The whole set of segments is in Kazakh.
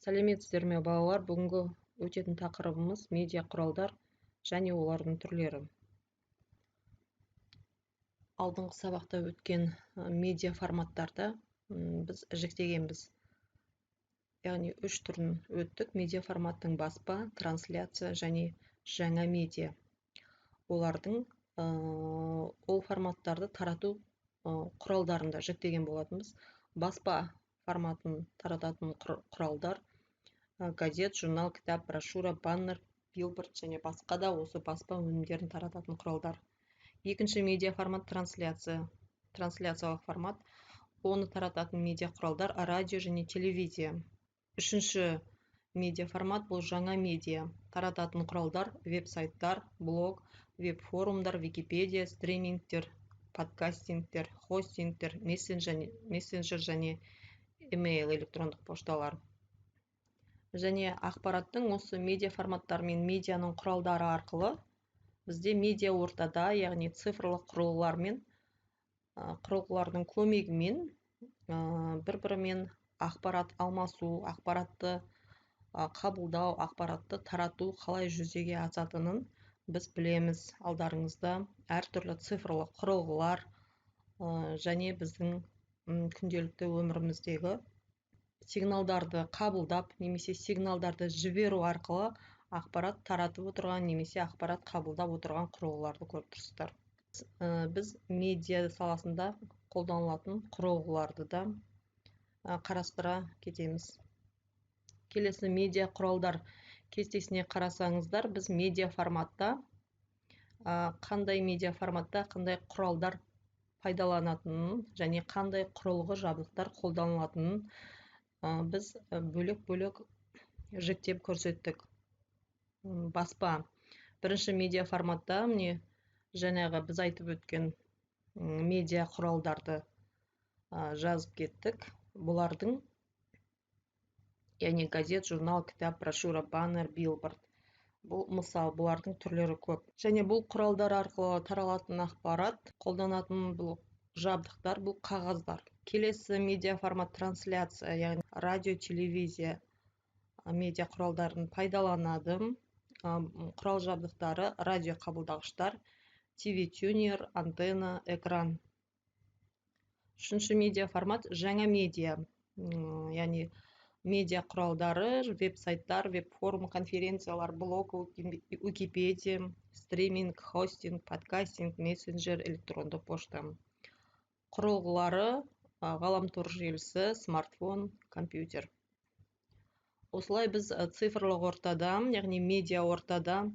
Сәлеметсіздер ме балалар? Бүгінгі өтетін тақырыбымыз медиа құралдар және олардың түрлері. Алдыңғы сабақта өткен медиа форматтарда біз жіктегенбіз. Яғни 3 түрін өттік: медиа форматтың баспа, трансляция және жаңа медиа. Олардың ол форматтарды тарату құралдарында жіктеген болатынбыз. Баспа форматын тарататын құралдар: газет, журнал, кітап, брошюра, баннер, билборд және басқа да осы баспа өнімдерін тарататын құралдар. Екінші медиа формат трансляциялық формат. Оны тарататын медиа құралдар: радио және телевизия. Үшінші медиа формат бұл жаңа медиа. Тарататын құралдар: веб-сайттар, блог, веб-форумдар, Википедия, стримингтер, подкастингтер, хостингтер, мессенджер және емейл, электрондық пошталар. Және ақпараттың осы медиа форматтар мен медианың құралдары арқылы бізде медиа ортада, яғни цифрлық құрылғылардың көмегімен бір-бірімен ақпарат алмасу, ақпаратты қабылдау, ақпаратты тарату қалай жүзеге асатынын біз білеміз. Алдарыңызда әртүрлі цифрлық құрылғылар және біздің күнделікті өміріміздегі сигналдарды қабылдап немесе сигналдарды жіберу арқылы ақпарат таратып отырған немесе ақпарат қабылдап отырған құрылғыларды көріп тұрсыздар. Біз медиа саласында қолданылатын құрылғыларды да қарастыра кетеміз. Келесі медиа құралдар кестесіне қарасаңыздар, біз медиа форматта қандай құралдар пайдаланатынын және қандай құрылғы жабдықтар қолданылатынын біз бөлек-бөлек жіктеп көрсеттік. Баспа. Бірінші медиа форматта жаңағы біз айтып өткен медиа құралдарды жазып кеттік. Бұлардың, яғни газет, журнал, кітап, брошюра, баннер, билборд. Бұл мысал, бұлардың түрлері көп. Және бұл құралдар арқылы таралатын ақпарат, қолданатын бұл жабдықтар, бұл қағаздар. Келесі медиа формат трансляция, яғни радио, телевизия медиа құралдарын пайдаланады. Құрал жабдықтары: радио қабылдағыштар, TV-тюнер, антенна, экран. Үшінші медиа формат жаңа медиа, яғни медиа құралдары: веб-сайттар, веб-форум, конференциялар, блог, Википедия, стриминг, хостинг, подкастинг, мессенджер, электронды пошта. Құрылғылары: ғаламтор желісі, смартфон, компьютер. Осылай біз цифрлық ортада, яғни медиа ортада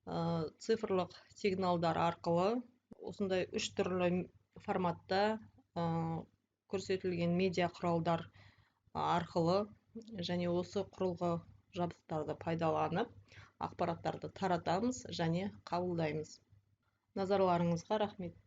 цифрлық сигналдар арқылы осындай 3 түрлі форматта көрсетілген медиа құралдар арқылы және осы құрылғы жабдықтарды пайдаланып ақпараттарды таратамыз және қабылдаймыз. Назарларыңызға рахмет.